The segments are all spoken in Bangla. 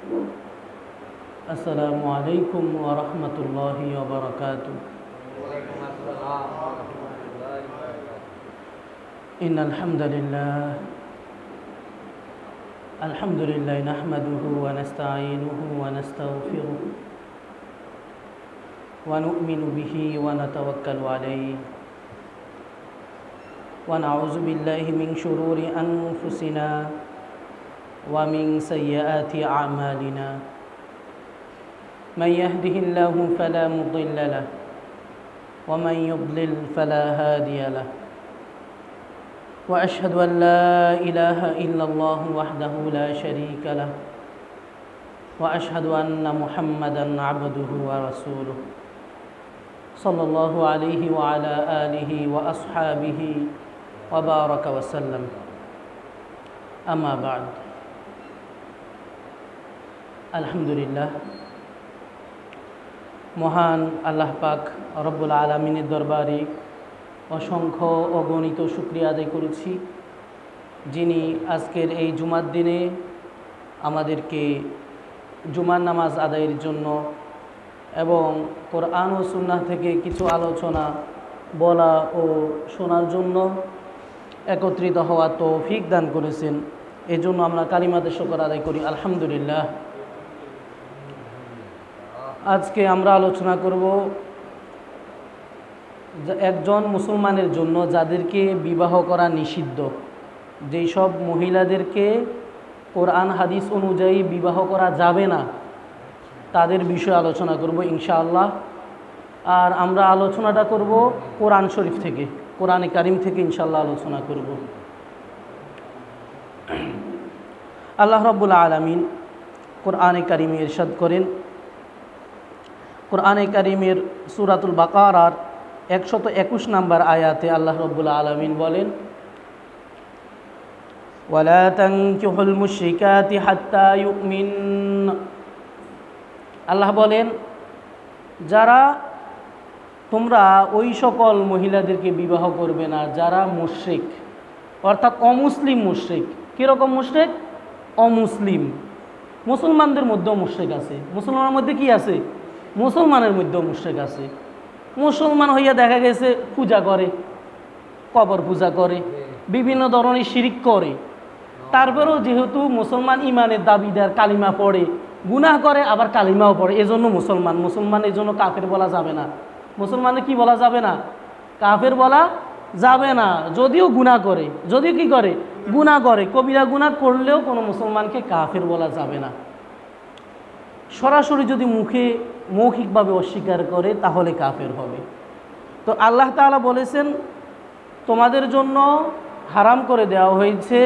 السلام عليكم ورحمة الله وبركاته. إن الحمد لله نحمده ونستعينه ونستغفره ونؤمن به ونتوكل عليه ونعوذ بالله من شرور أنفسنا ومن سيئات أعمالنا. من يهده الله فلا مضل له ومن يضلل فلا هادي له. وأشهد أن لا إله إلا الله وحده لا شريك له وأشهد أن محمدا عبده ورسوله صلى الله عليه وعلى آله وأصحابه وبارك وسلم. أما بعد. আলহামদুলিল্লাহ, মহান আল্লাহ পাক রব্বুল আলামিনের দরবারে অসংখ্য অগণিত শুকরিয়া আদায় করেছি, যিনি আজকের এই জুমার দিনে আমাদেরকে জুমার নামাজ আদায়ের জন্য এবং কোরআন ও সুন্নাহ থেকে কিছু আলোচনা বলা ও শোনার জন্য একত্রিত হওয়া তৌফিক দান করেছেন। এজন্য আমরা কালিমাতে শুকর আদায় করি, আলহামদুলিল্লাহ। আজকে আমরা আলোচনা করব একজন মুসলমানের জন্য যাদেরকে বিবাহ করা নিষিদ্ধ, যেই সব মহিলাদেরকে কোরআন হাদিস অনুযায়ী বিবাহ করা যাবে না, তাদের বিষয়ে আলোচনা করব ইনশাআল্লাহ। আর আমরা আলোচনাটা করব কোরআন শরীফ থেকে, কোরআনে কারিম থেকে ইনশাআল্লাহ আলোচনা করব। আল্লাহ রাব্বুল আলামিন কোরআনে কারিমে ইরশাদ করেন, কোরআনে কারিমের সূরাতুল বাকারার 121 নম্বর আয়াতে আল্লাহ রাব্বুল আলামিন বলেন, ওয়ালা তানকিহুল মুশরিকাতি হাত্তা ইউমিন। আল্লাহ বলেন, যারা তোমরা ওই সকল মহিলাদেরকে বিবাহ করবে না যারা মুশরিক, অর্থাৎ অমুসলিম মুশরিক। কীরকম মুশরিক? অমুসলিম। মুসলমানদের মধ্যেও মুশরিক আছে। মুসলমানের মধ্যে কি আছে? মুসলমানের মধ্যেও মুশরিক আছে। মুসলমান হইয়া দেখা গেছে পূজা করে, কবর পূজা করে, বিভিন্ন ধরনের শিরিক করে, তারপরেও যেহেতু মুসলমান ইমানের দাবিদার, কালিমা পড়ে, গুনাহ করে, আবার কালিমাও পড়ে, এজন্য মুসলমান। মুসলমান এজন্য কাফের বলা যাবে না। মুসলমানে কি বলা যাবে না? কাফের বলা যাবে না। যদিও গুনাহ করে, যদিও কি করে? গুনাহ করে, কবিরা গুনাহ করলেও কোনো মুসলমানকে কাফের বলা যাবে না। সরাসরি যদি মৌখিকভাবে অস্বীকার করে তাহলে কাফের হবে। তো আল্লাহ তাআলা বলেছেন, তোমাদের জন্য হারাম করে দেওয়া হয়েছে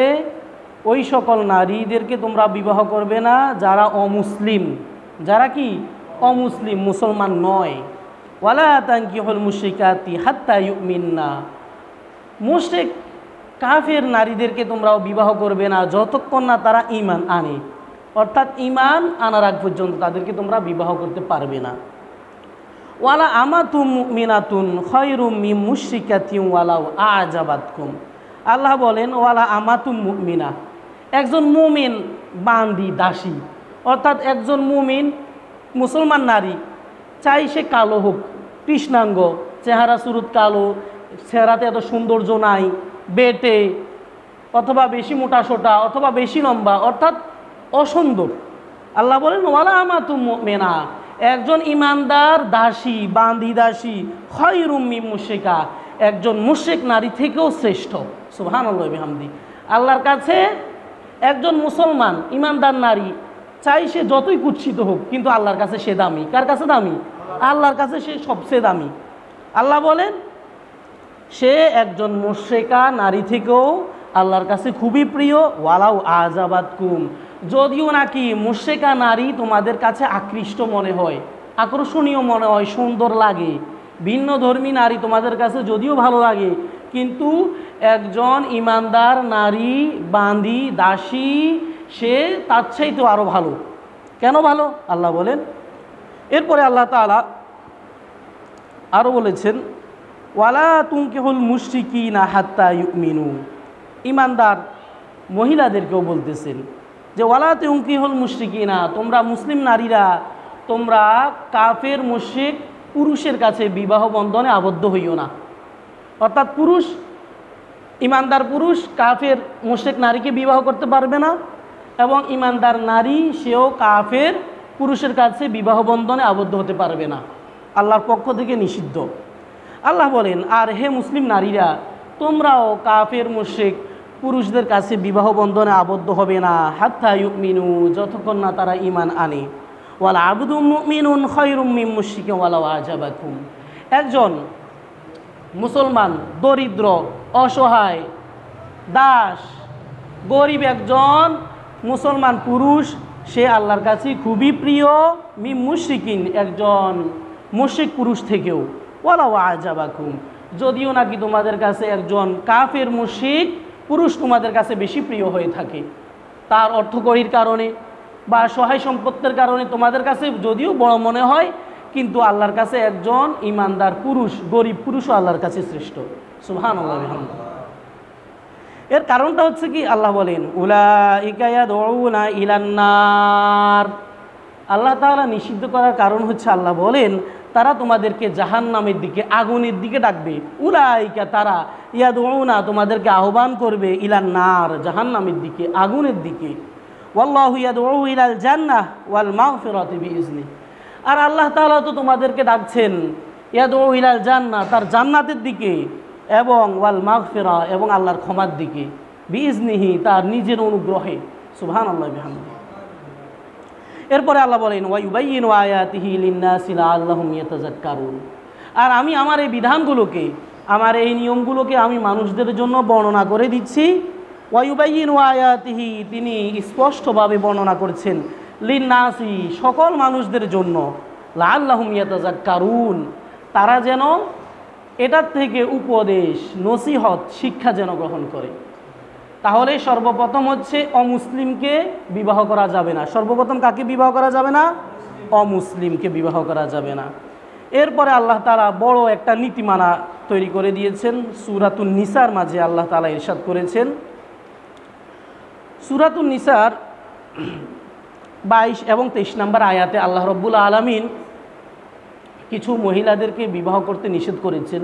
ওই সকল নারীদেরকে তোমরা বিবাহ করবে না যারা অমুসলিম। যারা কি? অমুসলিম, মুসলমান নয়। ওয়ালা তানকিহুল মুশরিকাতি হাত্তা ইউমিন্না। মুশরিক কাফের নারীদেরকে তোমরাও বিবাহ করবে না যতক্ষণ না তারা ঈমান আনে, অর্থাৎ ঈমান আনার আগ পর্যন্ত তাদেরকে তোমরা বিবাহ করতে পারবে না। ওয়ালা আমাতুম মুমিনাতুন খায়রুম মিন মুশরিকাতিন ওয়ালাউ আজাবাতকুম। আল্লাহ বলেন, ওয়ালা আমাতুম মুমিনা, একজন মুমিন বান্দি, দাসী, অর্থাৎ একজন মুমিন মুসলমান নারী, চাই সে কালো হোক, কৃষ্ণাঙ্গ, চেহারা সুরত কালো, চেহারাতে এত সৌন্দর্য নাই, বেটে, অথবা বেশি মোটা সোটা, অথবা বেশি লম্বা, অর্থাৎ অসুন্দর। আল্লাহ বলেন, ওয়ালা আমাতুম মুমিনা, একজন ইমানদার দাসী, বান্দি দাসী, খায়রুম মিন মুশরিকা, একজন মুশরিক নারী থেকেও শ্রেষ্ঠ। সুবহানাল্লাহ বিহামদি। আল্লাহর কাছে একজন মুসলমান ইমানদার নারী, চাই সে যতই কুৎসিত হোক, কিন্তু আল্লাহর কাছে সে দামি। কার কাছে দামি? আল্লাহর কাছে সে সবচেয়ে দামি। আল্লাহ বলেন, সে একজন মুশরিকা নারী থেকেও আল্লাহর কাছে খুবই প্রিয়। ওয়ালাউ আজাবাতকুম, যদিও নাকি মুশরিকা নারী তোমাদের কাছে আকৃষ্ট মনে হয়, আকর্ষণীয় মনে হয়, সুন্দর লাগে, ভিন্ন ধর্মী নারী তোমাদের কাছে যদিও ভালো লাগে, কিন্তু একজন ইমানদার নারী, বান্দি, দাসী, সে তার চাইতেও আরও ভালো। কেন ভালো? আল্লাহ বলেন। এরপরে আল্লাহ তাআলা আরও বলেছেন, ওয়ালা তুনকিহুল মুশরিকিনা হাত্তা ইউমিনু। ইমানদার মহিলাদেরকেও বলতেছেন যে ওয়ালা তুনকিহুল মুশরিকিনা, তোমরা মুসলিম নারীরা তোমরা কাফের মুশরিক পুরুষের কাছে বিবাহ বন্ধনে আবদ্ধ হইও না। অর্থাৎ পুরুষ, ইমানদার পুরুষ কাফের মুশরিক নারীকে বিবাহ করতে পারবে না, এবং ইমানদার নারী সেও কাফের পুরুষের কাছে বিবাহ বন্ধনে আবদ্ধ হতে পারবে না, আল্লাহর পক্ষ থেকে নিষিদ্ধ। আল্লাহ বলেন, আর হে মুসলিম নারীরা তোমরাও কাফের মুশরিক পুরুষদের কাছে বিবাহ বন্ধনে আবদ্ধ হবে না, হাত্তা ইউমিনু, যতক্ষণ না তারা ঈমান আনে। ওয়াল আবদু মুমিনুন খায়রুম মিন মুশরিকিন ওয়ালাউ আজাবাকুম, একজন মুসলমান দরিদ্র অসহায় দাস গরিব একজন মুসলমান পুরুষ সে আল্লাহর কাছে খুবই প্রিয় মিন মুশরিকিন, একজন মুশরিক পুরুষ থেকেও। ওয়ালাউ আজাবাকুম, যদিও নাকি তোমাদের কাছে একজন কাফের মুশরিক পুরুষ তোমাদের কাছে বেশি প্রিয় হয়ে থাকে, তার অর্থকড়ির কারণে বা সহায় সম্পত্তির কারণে তোমাদের কাছে যদিও বড় মনে হয়, কিন্তু আল্লাহর কাছে একজন ইমানদার পুরুষ গরিব পুরুষও আল্লাহর কাছে শ্রেষ্ঠ। সুবহানাল্লাহ বিহামদিহি। এর কারণটা হচ্ছে কি, আল্লাহ বলেন উলাইকা ইয়াদউনা ইলান নার, আল্লাহ তাআলা নিষিদ্ধ করার কারণ হচ্ছে আল্লাহ বলেন তারা তোমাদেরকে জাহান্নামের দিকে, আগুনের দিকে ডাকবে। উলাইকা তারা, ইয়াদউনা তোমাদেরকে আহ্বান করবে, ইলান নার জাহান্নামের দিকে, আগুনের দিকে। ওয়াল্লাহু ইয়াদউ ইলাল জান্নাহ ওয়াল মাগফিরাতি বিইজনি, আর আল্লাহ তাআলা তো তোমাদেরকে ডাকছেন ইয়াদউ ইলাল জান্নাহ, তার জান্নাতের দিকে, এবং ওয়াল মাগফিরা এবং আল্লাহর ক্ষমার দিকে, বিইজনিহি তার নিজের অনুগ্রহে। সুবহানাল্লাহ বিহামদিহি। এরপরে আল্লাহ বলেন ওয়া ইউবাইয়িনু আয়াতিহি লিন-নাসি লাআল্লাহুম ইয়াতাযাক্কারুন, আর আমি আমার এই বিধানগুলোকে, আমার এই নিয়মগুলোকে আমি মানুষদের জন্য বর্ণনা করে দিচ্ছি। ওয়া ইউবাইয়িনু আয়াতিহি, তিনি স্পষ্টভাবে বর্ণনা করছেন, লিন-নাসি সকল মানুষদের জন্য, লাআল্লাহুম ইয়াতাযাক্কারুন তারা যেন এটার থেকে উপদেশ নসিহত শিক্ষা যেন গ্রহণ করে। তাহলে সর্বপ্রথম হচ্ছে অমুসলিমকে বিবাহ করা যাবে না। সর্বপ্রথম কাকে বিবাহ করা যাবে না? অমুসলিমকে বিবাহ করা যাবে না। এরপরে আল্লাহ তাআলা বড় একটা নীতিমালা তৈরি করে দিয়েছেন। সূরাতুন নিসার মাঝে আল্লাহ তাআলা ইরশাদ করেছেন, সূরাতুন নিসার 22 এবং 23 নম্বর আয়াতে আল্লাহ রাব্বুল আলামিন কিছু মহিলাদেরকে বিবাহ করতে নিষেধ করেছেন।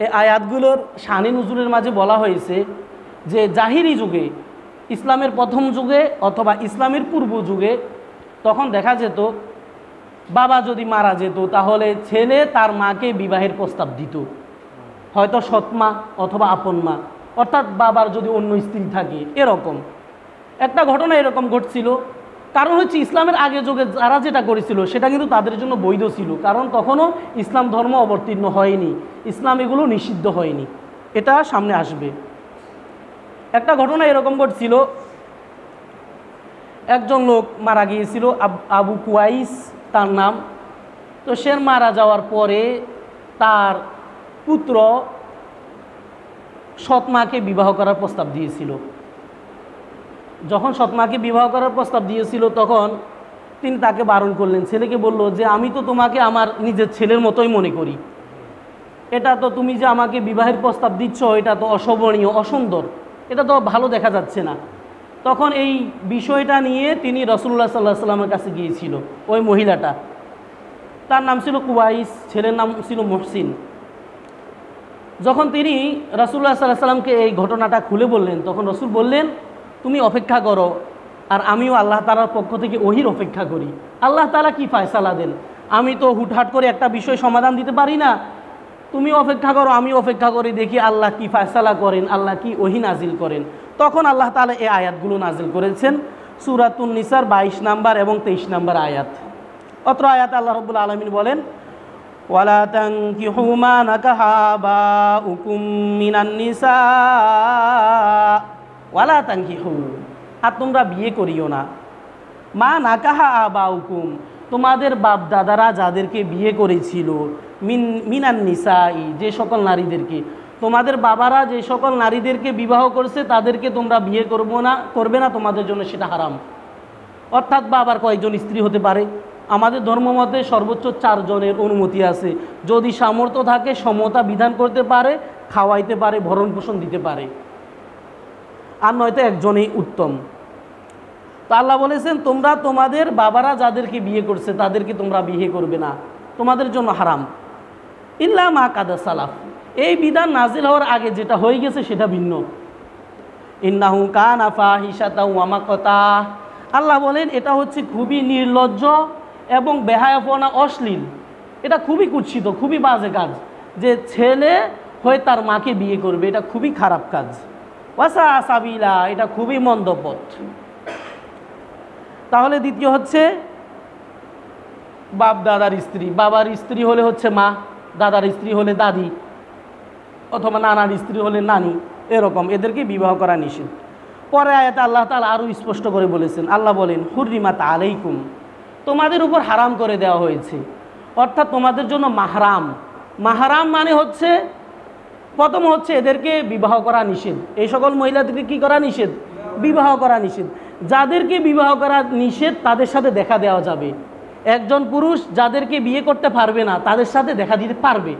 এই আয়াতগুলোর শানে নুজুলের মাঝে বলা হয়েছে যে জাহিরি যুগে, ইসলামের প্রথম যুগে অথবা ইসলামের পূর্ব যুগে, তখন দেখা যেত বাবা যদি মারা যেত তাহলে ছেলে তার মাকে বিবাহের প্রস্তাব দিত, হয়তো সৎমা অথবা আপন মা, অর্থাৎ বাবার যদি অন্য স্ত্রী থাকে। এরকম একটা ঘটনা এরকম ঘটছিল। কারণ হচ্ছে ইসলামের আগে যুগে যারা যেটা করেছিল সেটা কিন্তু তাদের জন্য বৈধ ছিল, কারণ তখনও ইসলাম ধর্ম অবতীর্ণ হয়নি, ইসলাম এগুলো নিষিদ্ধ হয়নি। এটা সামনে আসবে। একটা ঘটনা এরকম ঘটছিল, একজন লোক মারা গিয়েছিল, আবু কুয়াইস তার নাম। তো সে মারা যাওয়ার পরে তার পুত্র সৎমাকে বিবাহ করার প্রস্তাব দিয়েছিল। যখন সৎমাকে বিবাহ করার প্রস্তাব দিয়েছিল তখন তিনি তাকে বারণ করলেন। ছেলেকে বলল যে আমি তো তোমাকে আমার নিজের ছেলের মতোই মনে করি, এটা তো তুমি যে আমাকে বিবাহের প্রস্তাব দিচ্ছ এটা তো অশোভনীয়, অসুন্দর, এটা তো ভালো দেখা যাচ্ছে না। তখন এই বিষয়টা নিয়ে তিনি রাসূলুল্লাহ সাল্লাল্লাহু আলাইহি ওয়াসাল্লামের কাছে গিয়েছিল। ওই মহিলাটা, তার নাম ছিল কুয়াইস, ছেলের নাম ছিল মুহসিন। যখন তিনি রাসূলুল্লাহ সাল্লাল্লাহু আলাইহি ওয়াসাল্লামকে এই ঘটনাটা খুলে বললেন, তখন রাসূল বললেন তুমি অপেক্ষা করো, আর আমিও আল্লাহ তাআলার পক্ষ থেকে ওহির অপেক্ষা করি। আল্লাহ তাআলা কি ফয়সালা দেন, আমি তো হুটহাট করে একটা বিষয় সমাধান দিতে পারি না। তুমি অপেক্ষা করো, আমি অপেক্ষা করি, দেখি আল্লাহ কি ফয়সালা করেন, আল্লাহ কি ওহি নাজিল করেন। তখন আল্লাহ তাআলা এই আয়াতগুলো নাজিল করেছেন, সূরাতুন নিসার 22 নম্বর এবং 23 নম্বর আয়াত। অত্র আয়াতে আল্লাহ রাব্বুল আলামিন বলেন ওয়ালা তানকিহু মা নাকাহা আবাউকুম মিনান নিসা ওয়ালা তানকিহু, আর তোমরা বিয়ে করিও না, মা নাকাহা আবাউকুম তোমাদের বাপ দাদারা যাদেরকে বিয়ে করেছিল, মিনান নিসাই যে সকল নারীদেরকে, তোমাদের বাবারা যে সকল নারীদেরকে বিবাহ করছে তাদেরকে তোমরা বিয়ে করবে না, তোমাদের জন্য সেটা হারাম। অর্থাৎ বাবার কয়েকজন স্ত্রী হতে পারে, আমাদের ধর্মমতে সর্বোচ্চ 4 জনের অনুমতি আছে। যদি সামর্থ্য থাকে সমতা বিধান করতে পারে, খাওয়াইতে পারে, ভরণ পোষণ দিতে পারে, আর নয়তো একজনেই উত্তম। তো আল্লাহ বলেছেন তোমরা তোমাদের বাবারা যাদেরকে বিয়ে করছে তাদেরকে তোমরা বিয়ে করবে না, তোমাদের জন্য হারাম। ইল্লা মা কাদা সালাফ, এই বিধান নাজিল হওয়ার আগে যেটা হয়ে গেছে সেটা ভিন্ন। ইন্নাহু কানা ফাহিশাতাও ওয়া মাকতা, আল্লাহ বলেন এটা হচ্ছে খুবই নির্লজ্জ এবং বেহায়াপনা, অশ্লীল। এটা খুবই কুৎসিত, খুবই বাজে কাজ যে ছেলে হয়ে তার মাকে বিয়ে করবে, এটা খুবই খারাপ কাজ। ওয়াসা সাবিলা, এটা খুবই মন্দ পথ। তাহলে দ্বিতীয় হচ্ছে বাপ দাদার স্ত্রী, বাবার স্ত্রী হলে হচ্ছে মা, দাদার স্ত্রী হলে দাদি, অথবা নানার স্ত্রী হলে নানি, এরকম এদেরকে বিবাহ করা নিষেধ। পরে আয়াতে আল্লাহ তাআলা আরও স্পষ্ট করে বলেছেন, আল্লাহ বলেন হুররিমাত আলাইকুম, তোমাদের উপর হারাম করে দেওয়া হয়েছে, অর্থাৎ তোমাদের জন্য মাহরাম। মাহরাম মানে হচ্ছে প্রথম হচ্ছে এদেরকে বিবাহ করা নিষেধ, এই সকল মহিলাদেরকে কি করা নিষেধ? বিবাহ করা নিষেধ। যাদেরকে বিবাহ করা নিষেধ তাদের সাথে দেখা দেওয়া যাবে। একজন পুরুষ যাদেরকে বিয়ে করতে পারবে না তাদের সাথে দেখা দিতে পারবে,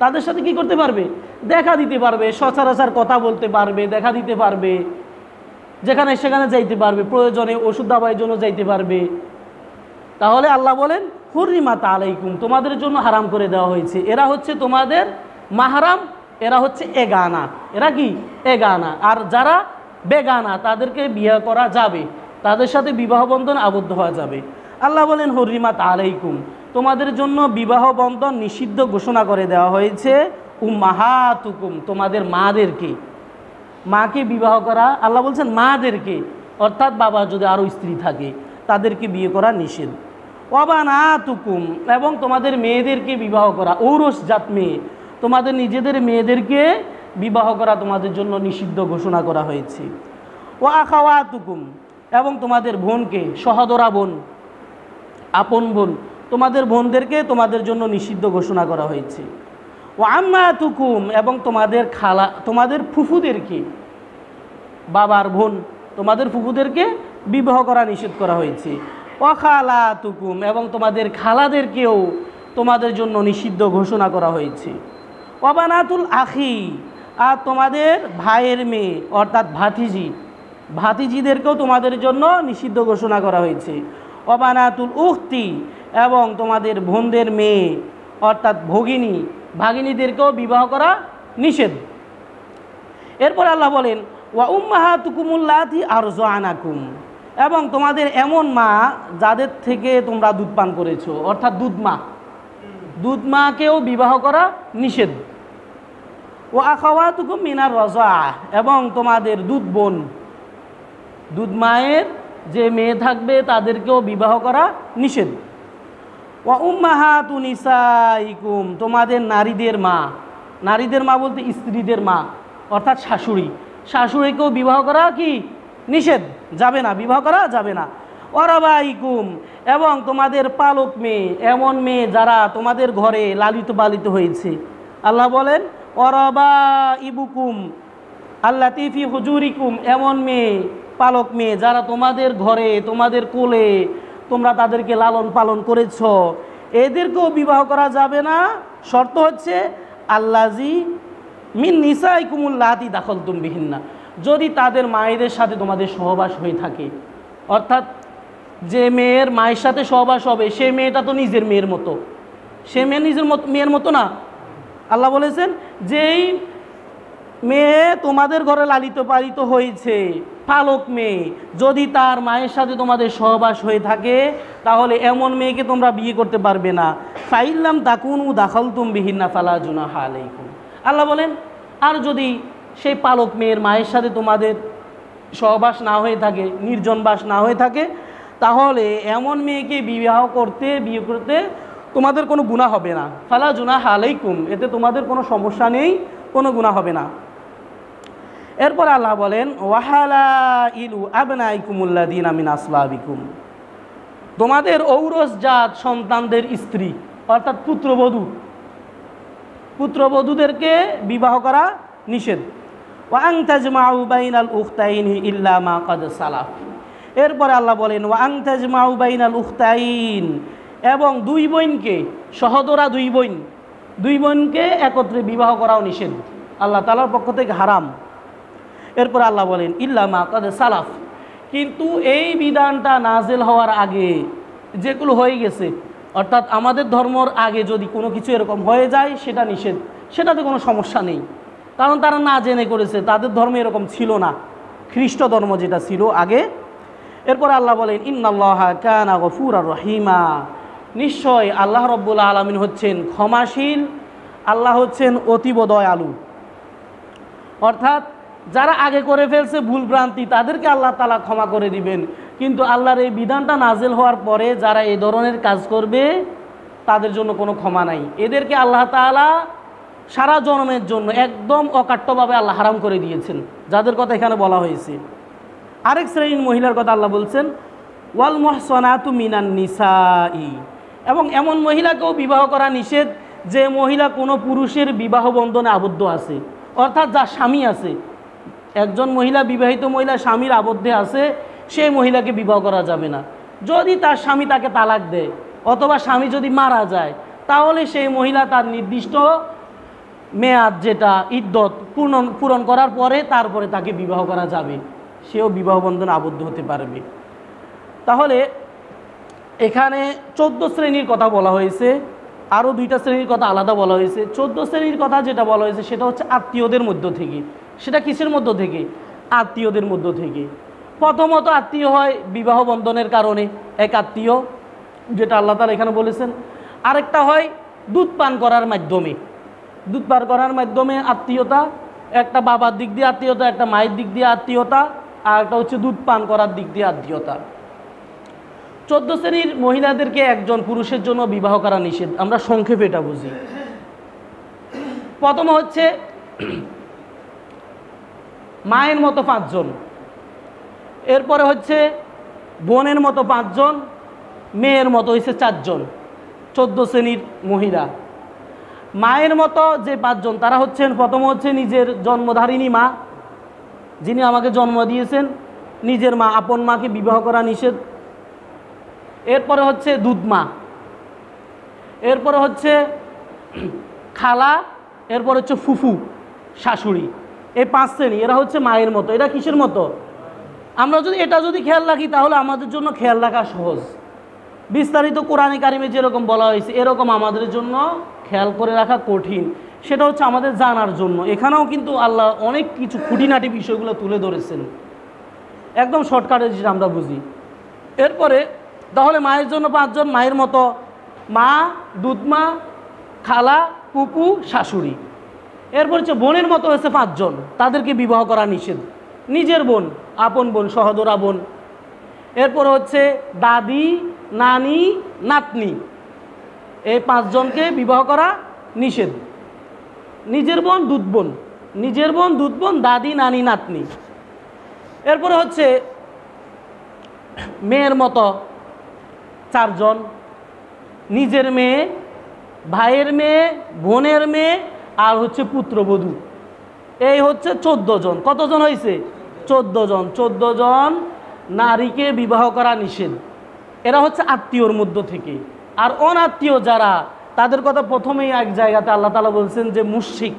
তাদের সাথে কি করতে পারবে? দেখা দিতে পারবে, সচরাচর কথা বলতে পারবে, দেখা দিতে পারবে, যেখানে সেখানে যাইতে পারবে, প্রয়োজনে ওষুধ দাবাইয়ের জন্য যাইতে পারবে। তাহলে আল্লাহ বলেন হুররিমাত আলাইকুম, তোমাদের জন্য হারাম করে দেওয়া হয়েছে। এরা হচ্ছে তোমাদের মাহরাম, এরা হচ্ছে এগানা। এরা কি? এগানা। আর যারা বেগানা তাদেরকে বিয়ে করা যাবে, তাদের সাথে বিবাহ বন্ধন আবদ্ধ হওয়া যাবে। আল্লাহ বলেন হুররিমাত আলাইকুম, তোমাদের জন্য বিবাহ বন্ধন নিষিদ্ধ ঘোষণা করে দেওয়া হয়েছে উম্মাহাতুকুম, তোমাদের মাদেরকে। মাকে বিবাহ করা, আল্লাহ বলছেন মাদেরকে, অর্থাৎ বাবা যদি আরও স্ত্রী থাকে তাদেরকে বিয়ে করা নিষেধ। ওয়াবানাতুকুম, এবং তোমাদের মেয়েদেরকে বিবাহ করা, ঔরস জাত মেয়ে, তোমাদের নিজেদের মেয়েদেরকে বিবাহ করা তোমাদের জন্য নিষিদ্ধ ঘোষণা করা হয়েছে। ও আখাওয়াতুকুম, এবং তোমাদের বোনকে, সহদরা বোন, আপন বোন, তোমাদের বোনদেরকে তোমাদের জন্য নিষিদ্ধ ঘোষণা করা হয়েছে। ও আম্মাতুকুম, এবং তোমাদের খালা, তোমাদের ফুফুদেরকে, বাবার বোন, তোমাদের ফুফুদেরকে বিবাহ করা নিষেধ করা হয়েছে। ও খালাতুকুম, এবং তোমাদের খালাদেরকেও তোমাদের জন্য নিষিদ্ধ ঘোষণা করা হয়েছে। ওয়াবানাতুল আখি, আর তোমাদের ভাইয়ের মেয়ে অর্থাৎ ভাতিজি, ভাতিজিদেরকেও তোমাদের জন্য নিষিদ্ধ ঘোষণা করা হয়েছে। ওয়াবানাতুল উখতি, এবং তোমাদের বোনদের মেয়ে অর্থাৎ ভগিনী, ভাগিনীদেরকেও বিবাহ করা নিষেধ। এরপর আল্লাহ বলেন ওয়া উম্মাহাতুকুমুল্লাতি আরযানাকুম, এবং তোমাদের এমন মা যাদের থেকে তোমরা দুধ পান করেছো, অর্থাৎ দুধ মা, দুধ মাকেও বিবাহ করা নিষেধ। ও আখাওয়াতুকুম মিনার রাযা, এবং তোমাদের দুধ বোন, দুধ মায়ের যে মেয়ে থাকবে তাদেরকেও বিবাহ করা নিষেধ। ওয়া উম্মাহাতু নিসাইকুম, তোমাদের নারীদের মা, নারীদের মা বলতে স্ত্রীদের মা অর্থাৎ শাশুড়ি, শাশুড়িকেও বিবাহ করা কি নিষেধ, যাবে না, বিবাহ করা যাবে না। ওয়ারাবাইকুম, এবং তোমাদের পালক মেয়ে, এমন মেয়ে যারা তোমাদের ঘরে লালিত পালিত হয়েছে। আল্লাহ বলেন ওয়ারাবাইবুকুম আল্লাতী ফি হুজুরিকুম, এমন মেয়ে, পালক মেয়ে যারা তোমাদের ঘরে, তোমাদের কোলে তোমরা তাদেরকে লালন পালন করেছ, এদেরকেও বিবাহ করা যাবে না। শর্ত হচ্ছে আল্লাজি মিন নিসাইকুমুল্লাতি দাখলতুম বিহিন্না, যদি তাদের মায়েদের সাথে তোমাদের সহবাস হয়ে থাকে, অর্থাৎ যে মেয়ের মায়ের সাথে সহবাস হবে সে মেয়েটা তো নিজের মেয়ের মতো, সে মেয়ে নিজের মেয়ের মতো না। আল্লাহ বলেছেন যেই মেয়ে তোমাদের ঘরে লালিত পালিত হয়েছে, পালক মেয়ে, যদি তার মায়ের সাথে তোমাদের সহবাস হয়ে থাকে তাহলে এমন মেয়েকে তোমরা বিয়ে করতে পারবে না। ফাইল্লাম তাকুনু দাখালতুম বিহিন্না ফালা জুনাহা আলাইকুম, আল্লাহ বলেন আর যদি সেই পালক মেয়ের মায়ের সাথে তোমাদের সহবাস না হয়ে থাকে, নির্জনবাস না হয়ে থাকে, তাহলে এমন মেয়েকে বিয়ে করতে তোমাদের কোনো গুনাহ হবে না। ফালা জুনাহা আলাইকুম, এতে তোমাদের কোনো সমস্যা নেই, কোনো গুনাহ হবে না। এরপর আল্লাহ বলেন ওয়াহালাইলু আবনাইকুমুল্লাযীনা মিন আসলাবিকুম, তোমাদের ঔরসজাত সন্তানদের স্ত্রী অর্থাৎ পুত্রবধূ, পুত্রবধূদেরকে বিবাহ করা নিষেধ। ওয়া আন তাজমাউ বাইনাল উখতাইনি ইল্লা মা ক্বাদ সালাফ, এরপরে আল্লাহ বলেন ওয়া আন তাজমাউ বাইনাল উখতাইন, এবং দুই বোনকে, সহদরা দুই বোন, দুই বোনকে একত্রে বিবাহ করাও নিষেধ, আল্লাহ তাআলার পক্ষ থেকে হারাম। এরপর আল্লাহ বলেন ইল্লা মা ক্বাদ সালাফ, কিন্তু এই বিধানটা নাজেল হওয়ার আগে যেগুলো হয়ে গেছে, অর্থাৎ আমাদের ধর্মর আগে যদি কোনো কিছু এরকম হয়ে যায় সেটা নিষেধ, সেটাতে কোনো সমস্যা নেই, কারণ তারা না জেনে করেছে, তাদের ধর্মে এরকম ছিল না, খ্রিস্ট ধর্ম যেটা ছিল আগে। এরপর আল্লাহ বলেন ইন্নাল্লাহা কানা গফুরার রহিমা, নিশ্চয় আল্লাহ রব্বুল আলামিন হচ্ছেন ক্ষমাশীল, আল্লাহ হচ্ছেন অতীব দয়ালু। অর্থাৎ যারা আগে করে ফেলছে ভুল ভ্রান্তি তাদেরকে আল্লাহ তাআলা ক্ষমা করে দিবেন, কিন্তু আল্লাহর এই বিধানটা নাজেল হওয়ার পরে যারা এই ধরনের কাজ করবে তাদের জন্য কোনো ক্ষমা নাই। এদেরকে আল্লাহ তাআলা সারা জন্মের জন্য একদম অকাট্যভাবে আল্লাহ হারাম করে দিয়েছেন, যাদের কথা এখানে বলা হয়েছে। আরেক শ্রেণীর মহিলার কথা আল্লাহ বলছেন ওয়াল মুহসানাতু মিনান নিসাই, এবং এমন মহিলাকেও বিবাহ করা নিষেধ যে মহিলা কোনো পুরুষের বিবাহ বন্ধনে আবদ্ধ আছে, অর্থাৎ যার স্বামী আছে। একজন মহিলা, বিবাহিত মহিলা স্বামীর আবদ্ধে আছে, সেই মহিলাকে বিবাহ করা যাবে না। যদি তার স্বামী তাকে তালাক দেয় অথবা স্বামী যদি মারা যায়, তাহলে সেই মহিলা তার নির্দিষ্ট মেয়াদ যেটা ইদ্যত পূরণ করার পরে তারপরে তাকে বিবাহ করা যাবে, সেও বিবাহ বন্ধনে আবদ্ধ হতে পারবে। তাহলে এখানে 14 শ্রেণীর কথা বলা হয়েছে, আরও 2টা শ্রেণীর কথা আলাদা বলা হয়েছে। 14 শ্রেণীর কথা যেটা বলা হয়েছে সেটা হচ্ছে আত্মীয়দের মধ্য থেকে। সেটা কিসের মধ্য থেকে? আত্মীয়দের মধ্য থেকে। প্রথমত আত্মীয় হয় বিবাহ বন্ধনের কারণে, এক আত্মীয় যেটা আল্লাহ তাআলা এখানে বলেছেন। আরেকটা হয় দুধ পান করার মাধ্যমে, দুধ পান করার মাধ্যমে আত্মীয়তা, একটা বাবার দিক দিয়ে আত্মীয়তা, একটা মায়ের দিক দিয়ে আত্মীয়তা, আর একটা হচ্ছে দুধ পান করার দিক দিয়ে আত্মীয়তা। 14 শ্রেণীর মহিলাদেরকে একজন পুরুষের জন্য বিবাহ করা নিষেধ, আমরা সংক্ষেপে এটা বুঝি। প্রথম হচ্ছে মায়ের মতো 5 জন, এরপরে হচ্ছে বোনের মতো 5 জন, মেয়ের মতো হচ্ছে 4 জন। 14 শ্রেণীর মহিলা। মায়ের মতো যে 5 জন তারা হচ্ছেন, প্রথম হচ্ছে নিজের জন্মধারিণী মা, যিনি আমাকে জন্ম দিয়েছেন, নিজের মা, আপন মাকে বিবাহ করা নিষেধ। এরপরে হচ্ছে দুধ মা, এরপরে হচ্ছে খালা, এরপর হচ্ছে ফুফু, শাশুড়ি। এই 5 শ্রেণী, এরা হচ্ছে মায়ের মতো। এটা কিসের মতো? আমরা যদি খেয়াল রাখি তাহলে আমাদের জন্য খেয়াল রাখা সহজ। বিস্তারিত কোরআনে কারিমে যেরকম বলা হয়েছে এরকম আমাদের জন্য খেয়াল করে রাখা কঠিন, সেটা হচ্ছে আমাদের জানার জন্য। এখানেও কিন্তু আল্লাহ অনেক কিছু খুঁটিনাটি বিষয়গুলো তুলে ধরেছেন, একদম শর্টকাটে যেটা আমরা বুঝি। এরপরে তাহলে মায়ের জন্য 5 জন, মায়ের মতো মা, দুধ মা, খালা, ফুপু, শাশুড়ি। এরপর হচ্ছে বোনের মতো হচ্ছে 5 জন, তাদেরকে বিবাহ করা নিষেধ। নিজের বোন, আপন বোন, সহদরা বোন। এরপর হচ্ছে দাদি, নানি, নাতনি, এই 5 জনকে বিবাহ করা নিষেধ। নিজের বোন, দুধ বোন, নিজের বোন, দুধ বোন, দাদি, নানি, নাতনি। এরপরে হচ্ছে মেয়ের মতো 4 জন, নিজের মেয়ে, ভাইয়ের মেয়ে, বোনের মেয়ে, আর হচ্ছে পুত্রবধূ। এই হচ্ছে 14 জন। কতজন হয়েছে? 14 জন। 14 জন নারীকে বিবাহ করা নিষেধ। এরা হচ্ছে আত্মীয়র মধ্য থেকে। আর অনাত্মীয় যারা, তাদের কথা প্রথমেই এক জায়গাতে আল্লাহ তাআলা বলছেন যে মুশরিক,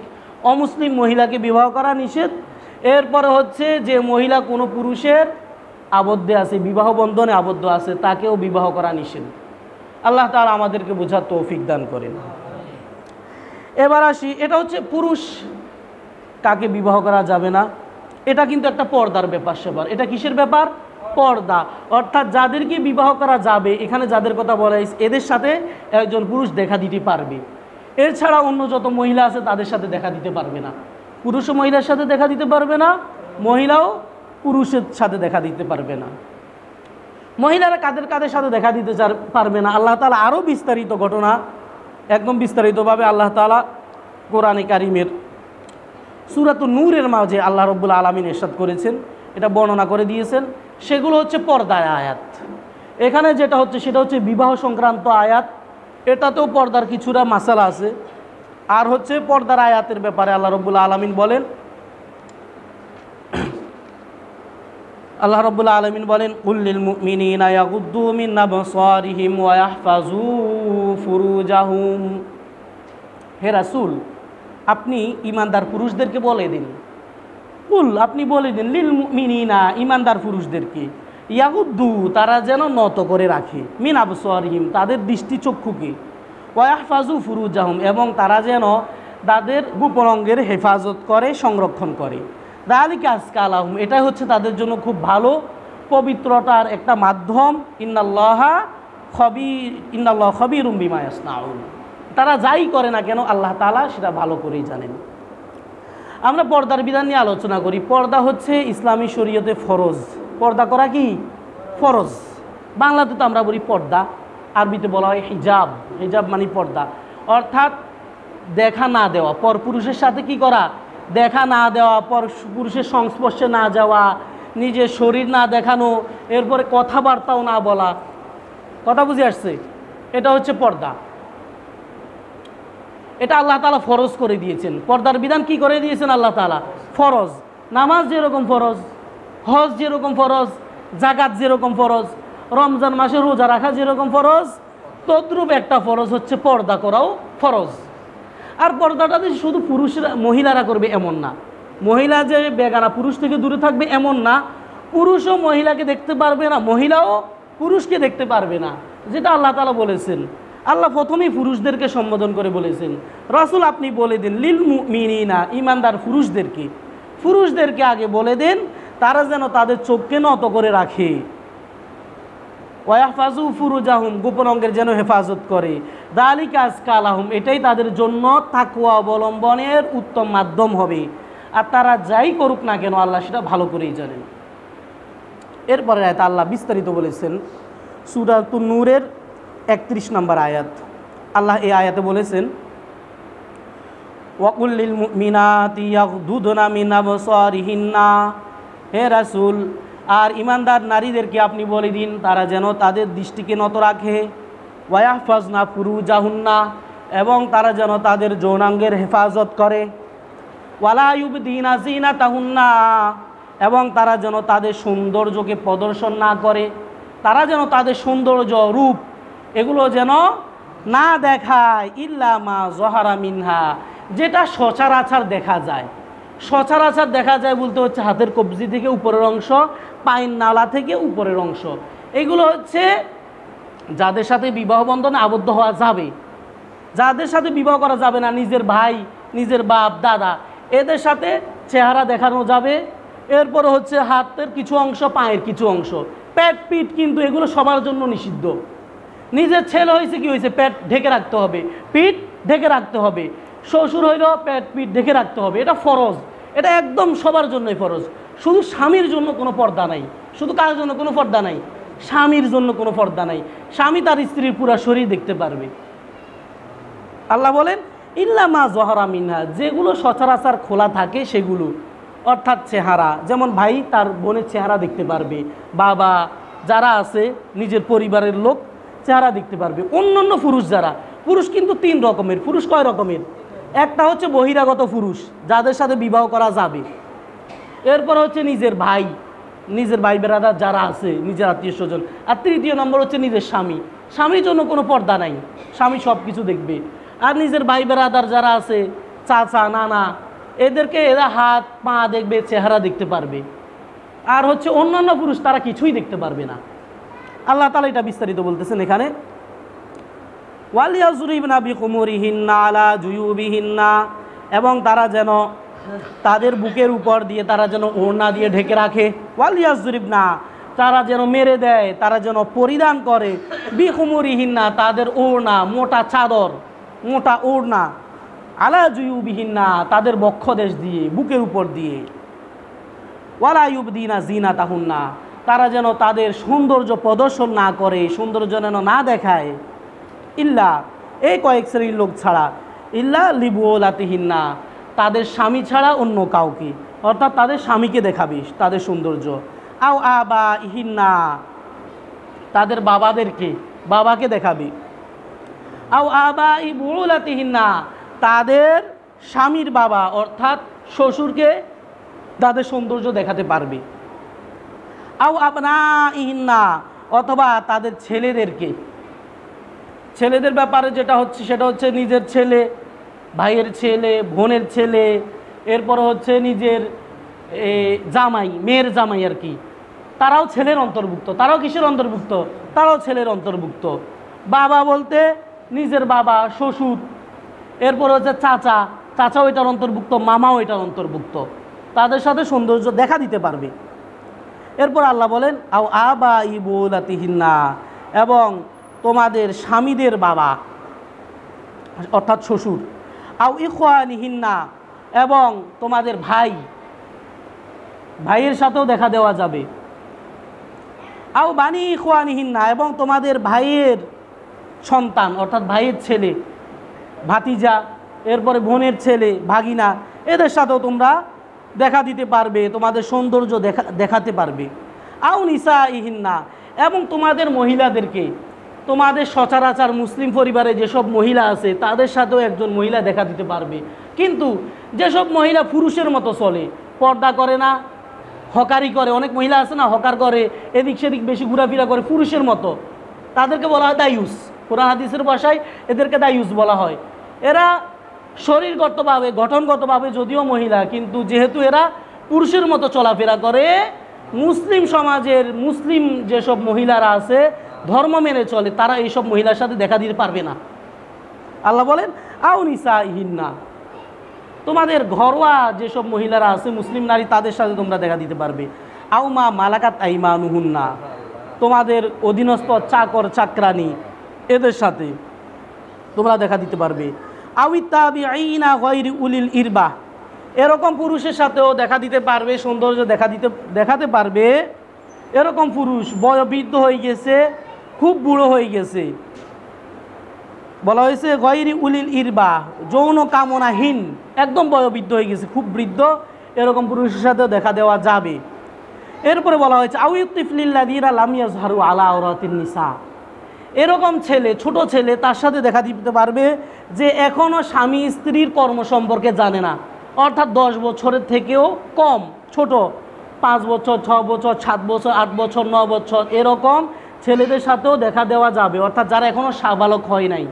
অমুসলিম মহিলাকে বিবাহ করা নিষেধ। এরপরে হচ্ছে যে মহিলা কোনো পুরুষের আবদ্ধে আছে, বিবাহ বন্ধনে আবদ্ধ আছে, তাকেও বিবাহ করা নিষেধ। আল্লাহ তাআলা আমাদেরকে বোঝার তৌফিক দান করেন। এবার আসি, এটা হচ্ছে পুরুষ কাকে বিবাহ করা যাবে না, এটা কিন্তু একটা পর্দার ব্যাপার সেবার। এটা কিসের ব্যাপার? পর্দা। অর্থাৎ যাদেরকে বিবাহ করা যাবে, এখানে যাদের কথা বলা হয়েছে, এদের সাথে একজন পুরুষ দেখা দিতে পারবে। এছাড়া অন্য যত মহিলা আছে তাদের সাথে দেখা দিতে পারবে না। পুরুষও মহিলার সাথে দেখা দিতে পারবে না, মহিলাও পুরুষের সাথে দেখা দিতে পারবে না। মহিলারা কাদের সাথে দেখা দিতে পারবে না, আল্লাহ তাআলা আরও বিস্তারিত ঘটনা, একদম বিস্তারিতভাবে আল্লাহ তাআলা কোরআনে কারিমের সূরাতুন নূরের মাঝে আল্লাহ রাব্বুল আলামিন ইরশাদ করেছেন, এটা বর্ণনা করে দিয়েছেন। সেগুলো হচ্ছে পর্দার আয়াত। এখানে যেটা হচ্ছে সেটা হচ্ছে বিবাহ সংক্রান্ত আয়াত, এটাতেও পর্দার কিছুটা মাসালা আছে। আর হচ্ছে পর্দার আয়াতের ব্যাপারে আল্লাহ রাব্বুল আলামিন বলেন, আল্লাহ রাব্বুল আলামিন বলেন কুল লিল মুমিনিনা ইয়াগুদ্দু মিন আবসারিহিম ওয়া ইয়াহফাজু ফুরুজাহুম। হে রাসূল, আপনি ঈমানদার পুরুষদেরকে বলে দিন, কুল আপনি বলে দিন, লিল মুমিনিনা ঈমানদার পুরুষদেরকে, ইয়াগুদ্দু তারা যেন নত করে রাখে, মিন আবসারিহিম তাদের দৃষ্টিচক্ষুকে, ওয়াহফাজু ফুরুজাহুম এবং তারা যেন তাদের গোপন অঙ্গের হেফাজত করে, সংরক্ষণ করে। যালিকা আজকা আলাহুম এটাই হচ্ছে তাদের জন্য খুব ভালো পবিত্রতার একটা মাধ্যম। ইন্নাল্লাহ খবীরুম বিমা ইয়াসনাউন তারা যাই করে না কেন আল্লাহ তাআলা সেটা ভালো করেই জানেন। আমরা পর্দার বিধান নিয়ে আলোচনা করি। পর্দা হচ্ছে ইসলামী শরীয়তে ফরজ। পর্দা করা কি ফরজ। বাংলাতে তো আমরা বলি পর্দা, আরবিতে বলা হয় হিজাব। হিজাব মানে পর্দা, অর্থাৎ দেখা না দেওয়া, পর পুরুষের সাথে কি করা, দেখা না দেওয়া, পর পুরুষের সংস্পর্শে না যাওয়া, নিজের শরীর না দেখানো, এরপরে কথাবার্তাও না বলা। কথা বুঝে আসছে? এটা হচ্ছে পর্দা। এটা আল্লাহ তাআলা ফরজ করে দিয়েছেন। পর্দার বিধান কি করে দিয়েছেন আল্লাহ তাআলা? ফরজ। নামাজ যেরকম ফরজ, হজ যেরকম ফরজ, জাকাত যেরকম ফরজ, রমজান মাসে রোজা রাখা যেরকম ফরজ, তদ্রূপ একটা ফরজ হচ্ছে পর্দা করাও ফরজ। আর পর্দাটা যে শুধু পুরুষরা মহিলারা করবে এমন না, মহিলা যে বেগানা পুরুষ থেকে দূরে থাকবে এমন না, পুরুষও মহিলাকে দেখতে পারবে না, মহিলাও পুরুষকে দেখতে পারবে না, যেটা আল্লাহ তাআলা বলেছেন। আল্লাহ প্রথমেই পুরুষদেরকে সম্বোধন করে বলেছেন, রাসূল আপনি বলে দিন লিল মুমিনিনা ঈমানদার পুরুষদেরকে আগে বলে দেন তারা যেন তাদের চোখকে নত করে রাখে, ওয়াহফাজু ফুরুজাহুম গোপন অঙ্গের যেন হেফাজত করে, যালিকা আজকা লাহুম এটাই তাদের জন্য তাকওয়া অবলম্বনের উত্তম মাধ্যম হবে। আর তারা যাই করুক না কেন আল্লাহ সেটা ভালো করেই জানেন। এরপরে আয়াত আল্লাহ বিস্তারিত বলেছেন সূরাতুন নূরের 31 নম্বর আয়াত। আল্লাহ এই আয়াতে বলেছেন, ওয়াকুল লিল মুমিনাতি ইয়াগদুদনা মিন আবসারিহিন্না, হে রাসূল আর ইমানদার নারীদেরকে আপনি বলে দিন তারা যেন তাদের দৃষ্টিকে নত রাখে, ওয়াহফাজনা ফুরুজাহুন্না এবং তারা যেন তাদের যৌনাঙ্গের হেফাজত করে, ওয়ালা ইউবদিনা জিনাতাহুন্না এবং তারা যেন তাদের সৌন্দর্যকে প্রদর্শন না করে, তারা যেন তাদের সৌন্দর্য রূপ এগুলো যেন না দেখায়, ইল্লা মা জহারা মিনহা যেটা সচরাচর দেখা যায়। সচরাচর দেখা যায় বলতে হচ্ছে হাতের কবজি থেকে উপরের অংশ, পায়ের নালা থেকে উপরের অংশ, এগুলো হচ্ছে যাদের সাথে বিবাহ বন্ধনে আবদ্ধ হওয়া যাবে। যাদের সাথে বিবাহ করা যাবে না, নিজের ভাই, নিজের বাপ, দাদা, এদের সাথে চেহারা দেখানো যাবে। এরপরে হচ্ছে হাতের কিছু অংশ, পায়ের কিছু অংশ, পেট পিঠ কিন্তু এগুলো সবার জন্য নিষিদ্ধ। নিজের ছেলে হয়েছে কি হয়েছে, পেট ঢেকে রাখতে হবে, পিঠ ঢেকে রাখতে হবে। শ্বশুর হইলেও পেট পিঠ ঢেকে রাখতে হবে, এটা ফরজ, এটা একদম সবার জন্যই ফরজ। শুধু স্বামীর জন্য কোনো পর্দা নাই, শুধু কার জন্য কোনো পর্দা নাই, স্বামীর জন্য কোনো পর্দা নাই। স্বামী তার স্ত্রীর পুরা শরীর দেখতে পারবে। আল্লাহ বলেন ইল্লা মা জহরা মিনহা যেগুলো সচরাচর খোলা থাকে সেগুলো, অর্থাৎ চেহারা, যেমন ভাই তার বোনের চেহারা দেখতে পারবে, বাবা যারা আছে নিজের পরিবারের লোক চেহারা দেখতে পারবে। অন্যান্য পুরুষ যারা, পুরুষ কিন্তু 3 রকমের। পুরুষ কয় রকমের? একটা হচ্ছে বহিরাগত পুরুষ যাদের সাথে বিবাহ করা যাবে, এরপর হচ্ছে নিজের ভাই, নিজের ভাই বেরাদার যারা আছে, নিজের আত্মীয় স্বজন, আর 3য় নম্বর হচ্ছে নিজের স্বামী। স্বামীর জন্য কোনো পর্দা নাই, স্বামী সব কিছু দেখবে। আর নিজের ভাই বেরাদার যারা আছে, চাচা, নানা, এদেরকে এরা হাত পা দেখবে, চেহারা দেখতে পারবে। আর হচ্ছে অন্যান্য পুরুষ তারা কিছুই দেখতে পারবে না। আল্লাহ তাআলা এটা বিস্তারিত বলতেছেন এখানে, ওয়ালিয়াজরিবনা বিখুমুরিহিন্না আলা জুয়ুবিহিন্না এবং তারা যেন তাদের বুকের উপর দিয়ে তারা যেন ওড়না দিয়ে ঢেকে রাখে, ওয়ালিয়াজরিবনা তারা যেন মেরে দেয়, তারা যেন পরিধান করে, বিখুমুরিহিন্না তাদের ওড়না, মোটা চাদর, মোটা ওড়না, আলা জুয়ুবিহিন্না তাদের বক্ষদেশ দিয়ে, বুকের উপর দিয়ে, ওয়ালা ইউবদিনা জিনাতাহুন্না তারা যেন তাদের সৌন্দর্য প্রদর্শন না করে, সৌন্দর্য যেন না দেখায়, ইল্লা এই কয়েক শ্রেণীর লোক ছাড়া, ইল্লা লিবুলাতিহিন্না তাদের স্বামী ছাড়া অন্য কাউকে, অর্থাৎ তাদের স্বামীকে দেখাবে তাদের সৌন্দর্য, আও আবা ইহিন্না তাদের বাবাদেরকে, বাবাকে দেখাবে, আও আবা ইবুলাতিহিন্না তাদের স্বামীর বাবা অর্থাৎ শ্বশুরকে তাদের সৌন্দর্য দেখাতে পারবে, আও আপনা ইহিন্না অথবা তাদের ছেলেদেরকে। ছেলেদের ব্যাপারে যেটা হচ্ছে সেটা হচ্ছে নিজের ছেলে, ভাইয়ের ছেলে, বোনের ছেলে, এরপর হচ্ছে নিজের জামাই, মেয়ের জামাই আর কি, তারাও ছেলের অন্তর্ভুক্ত। তারাও কিসের অন্তর্ভুক্ত? তারাও ছেলের অন্তর্ভুক্ত। বাবা বলতে নিজের বাবা, শ্বশুর, এরপর হচ্ছে চাচা, চাচাও এটার অন্তর্ভুক্ত, মামাও এটার অন্তর্ভুক্ত। তাদের সাথে সৌন্দর্য দেখা দিতে পারবে। এরপর আল্লাহ বলেন আও আবা ইবুলাতিহিন্না, এবং তোমাদের স্বামীদের বাবা অর্থাৎ শ্বশুর, আও ইখওয়ানিহিন্না, এবং তোমাদের ভাই, ভাইয়ের সাথেও দেখা দেওয়া যাবে। আও বানি ইখওয়ানিহিন্না, এবং তোমাদের ভাইয়ের সন্তান অর্থাৎ ভাইয়ের ছেলে, ভাতিজা, এরপরে বোনের ছেলে, ভাগিনা, এদের সাথেও তোমরা দেখা দিতে পারবে, তোমাদের সৌন্দর্য দেখাতে পারবে। আও নিসা ইহিন্না, এবং তোমাদের মহিলাদেরকে, তোমাদের সচরাচর মুসলিম পরিবারে যেসব মহিলা আছে তাদের সাথেও একজন মহিলা দেখা দিতে পারবে। কিন্তু যেসব মহিলা পুরুষের মতো চলে, পর্দা করে না, হকারি করে, অনেক মহিলা আছে না হকার করে, এদিক সেদিক বেশি ঘোরাফেরা করে পুরুষের মতো, তাদেরকে বলা হয় দায়ুস। কোরআন হাদিসের ভাষায় এদেরকে দায়ুস বলা হয়। এরা শরীরগতভাবে, গঠনগতভাবে যদিও মহিলা, কিন্তু যেহেতু এরা পুরুষের মতো চলাফেরা করে, মুসলিম সমাজের মুসলিম যেসব মহিলারা আছে ধর্ম মেনে চলে, তারা এইসব মহিলার সাথে দেখা দিতে পারবে না। আল্লাহ বলেন আও নিসা ইহিন্না, তোমাদের ঘরোয়া যেসব মহিলারা আছে মুসলিম নারী, তাদের সাথে তোমরা দেখা দিতে পারবে। আও মা মালাকাত আইমানুহুন্না, তোমাদের অধীনস্থ চাকর চাকরানি, এদের সাথে তোমরা দেখা দিতে পারবে। আউইতাবিঈনা গায়রি উলিল ইরবা, এরকম পুরুষের সাথেও দেখা দিতে পারবে, সৌন্দর্য দেখাতে পারবে। এরকম পুরুষ বয়োবৃদ্ধ হয়ে গেছে, খুব বুড়ো হয়ে গেছে, বলা হয়েছে গায়রি উলিল ইরবা, যৌন কামনাহীন, একদম বয়োবৃদ্ধ হয়ে গেছে, খুব বৃদ্ধ, এরকম পুরুষের সাথেও দেখা দেওয়া যাবে। এরপরে বলা হয়েছে আউইতিফলিল্লাযীনা লাম ইয়াযহারু আলা আওরাতিন নিসা, এরকম ছেলে, ছোট ছেলে, তার সাথে দেখা দিতে পারবে যে এখনও স্বামী স্ত্রীর কর্ম সম্পর্কে জানে না, অর্থাৎ 10 বছরের থেকেও কম, ছোট, 5 বছর, 6 বছর, 7 বছর, 8 বছর, 9 বছর, এরকম ছেলেদের সাথেও দেখা দেওয়া যাবে, অর্থাৎ যারা এখনও সাবালক হয় নাই।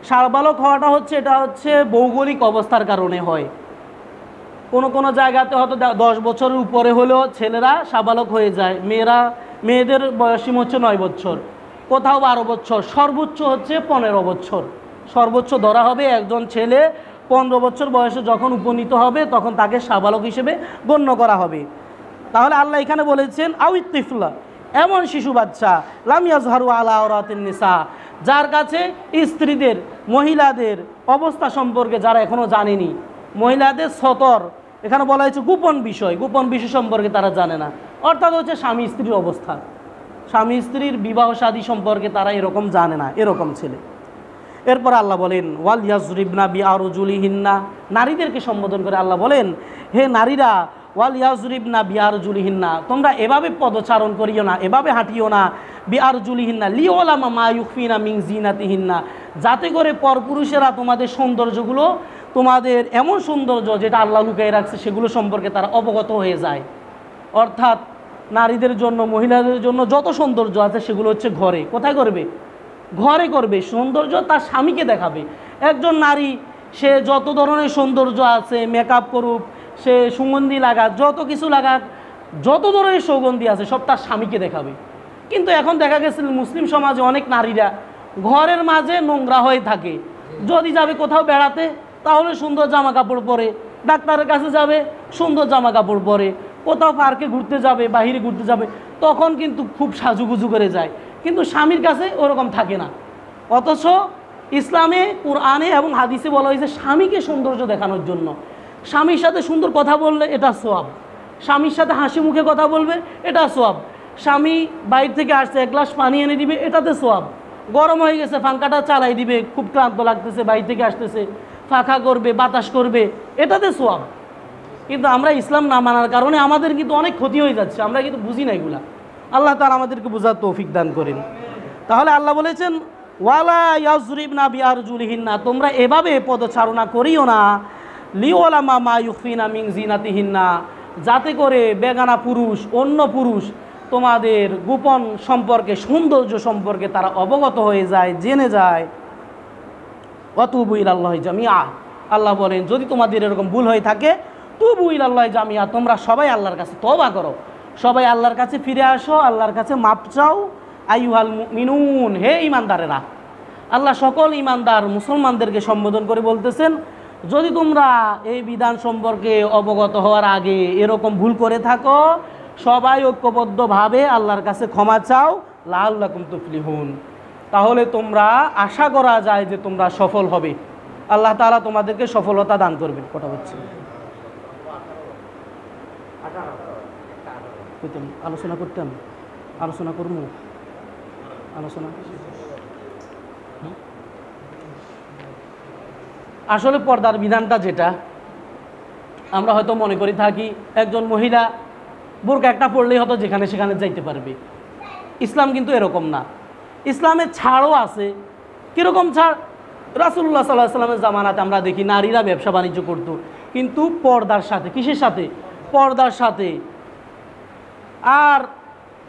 সাবালক হওয়াটা হচ্ছে, এটা হচ্ছে ভৌগোলিক অবস্থার কারণে হয়। কোনো জায়গাতে হয়তো 10 বছরের উপরে হলেও ছেলেরা সাবালক হয়ে যায়, মেয়েদের বয়সীমা হচ্ছে 9 বছর, কোথাও 12 বছর, সর্বোচ্চ হচ্ছে 15 বছর। সর্বোচ্চ ধরা হবে একজন ছেলে 15 বছর বয়সে যখন উপনীত হবে তখন তাকে সাবালক হিসেবে গণ্য করা হবে। তাহলে আল্লাহ এখানে বলেছেন আউইতিফলা, এমন শিশু বাচ্চা, লাম ইয়াযহারু আলা আওরাতিন নিসা, যার কাছে স্ত্রীদের, মহিলাদের অবস্থা সম্পর্কে যারা এখনও জানেনি, মহিলাদের সতর, এখানে বলা হয়েছে গোপন বিষয় সম্পর্কে তারা জানে না, অর্থাৎ হচ্ছে স্বামী স্ত্রীর অবস্থা, স্বামী স্ত্রীর বিবাহ শাদী সম্পর্কে তারা এরকম জানে না, এরকম ছেলে। এরপর আল্লাহ বলেন ওয়াল ইয়াজরিবনা বিআরজুলিহিন্না, নারীদেরকে সম্বোধন করে আল্লাহ বলেন হে নারীরা, ওয়াল ইয়াজরিবনা বিআরজুলিহিন্না, তোমরা এভাবে পদচারণ করিও না, এভাবে হাঁটিও না, বিআরজুলিহিন্না লিউলামা মা ইউখফিনা মিন জিনাতিহিন্না, যাতে করে পরপুরুষেরা তোমাদের সৌন্দর্যগুলো, তোমাদের এমন সৌন্দর্য যেটা আল্লাহ লুকিয়ে রাখছে সেগুলো সম্পর্কে তারা অবগত হয়ে যায়। অর্থাৎ নারীদের জন্য, মহিলাদের জন্য যত সৌন্দর্য আছে সেগুলো হচ্ছে ঘরে, কোথায় করবে? ঘরে করবে। সৌন্দর্য তার স্বামীকে দেখাবে। একজন নারী সে যত ধরনের সৌন্দর্য আছে, মেকআপ করুক, সে সুগন্ধি লাগাক, যত কিছু লাগাক, যত ধরনের সুগন্ধি আছে সব তার স্বামীকে দেখাবে। কিন্তু এখন দেখা গেছে মুসলিম সমাজে অনেক নারীরা ঘরের মাঝে নোংরা হয়ে থাকে। যদি যাবে কোথাও বেড়াতে তাহলে সুন্দর জামা কাপড় পরে, ডাক্তারের কাছে যাবে সুন্দর জামা কাপড় পরে, কোথাও পার্কে ঘুরতে যাবে, বাহিরে ঘুরতে যাবে, তখন কিন্তু খুব সাজুগুজু করে যায়, কিন্তু স্বামীর কাছে ওরকম থাকে না। অথচ ইসলামে, কোরআনে এবং হাদিসে বলা হয়েছে স্বামীকে সৌন্দর্য দেখানোর জন্য। স্বামীর সাথে সুন্দর কথা বললে এটা সোয়াব, স্বামীর সাথে হাসি মুখে কথা বলবে এটা সোয়াব, স্বামী বাইরে থেকে আসছে 1 গ্লাস পানি এনে দিবে এটাতে সোয়াব, গরম হয়ে গেছে পাঙ্খাটা চালাই দিবে, খুব ক্লান্ত লাগতেছে, বাইরে থেকে আসতেছে, ফাঁকা করবে, বাতাস করবে, এটাতে সোয়াব। কিন্তু আমরা ইসলাম না মানার কারণে আমাদের কিন্তু অনেক ক্ষতি হয়ে যাচ্ছে, আমরা কিন্তু বুঝি না এগুলা। আল্লাহ তাআলা আমাদেরকে বোঝার তৌফিক দান করেন। তাহলে আল্লাহ বলেছেন ওয়ালা ইয়াজরিবনা বিআরজুলিহিন্না, তোমরা এভাবে পদচারণা করিও না, লিওলামা মা ইউখফিনা মিন জিনাতিহিন্না, যাতে করে বেগানা পুরুষ, অন্য পুরুষ তোমাদের গোপন সম্পর্কে, সৌন্দর্য সম্পর্কে তারা অবগত হয়ে যায়, জেনে যায়। ওয়াতুবু ইলাল্লাহি জামিআ, আল্লাহ বলেন যদি তোমাদের এরকম ভুল হয়ে থাকে, তুবু ইলাল্লাহি জামিআ, তোমরা সবাই আল্লাহর কাছে তওবা করো, সবাই আল্লাহর কাছে ফিরে আসো, আল্লাহর কাছে মাপ চাও। আইয়ুহাল মুমিনুন, হে ঈমানদারেরা। আল্লাহ সকল ঈমানদার মুসলমানদেরকে সম্বোধন করে বলতেছেন, যদি তোমরা এই বিধান সম্পর্কে অবগত হওয়ার আগে এরকম ভুল করে থাকো, সবাই ঐক্যবদ্ধভাবে আল্লাহর কাছে ক্ষমা চাও, লাআল্লাকুম তুফলিহুন, তাহলে তোমরা আশা করা যায় যে তোমরা সফল হবে। আল্লাহ তাআলা তোমাদেরকে সফলতা দান করবেন। কথা হচ্ছে আলোচনা করতেন, আলোচনা করবো, আলোচনা আসলে পর্দার বিধানটা যেটা আমরা হয়তো মনে করি থাকি, একজন মহিলা বোরকা একটা পড়লেই হয়তো যেখানে সেখানে যাইতে পারবে। ইসলাম কিন্তু এরকম না। ইসলামের ছাড়ও আছে। কীরকম ছাড়? রাসূলুল্লাহ সাল্লাল্লাহু আলাইহি ওয়াসাল্লামের জামানাতে আমরা দেখি নারীরা ব্যবসা বাণিজ্য করতো, কিন্তু পর্দার সাথে। কিসের সাথে? পর্দার সাথে। আর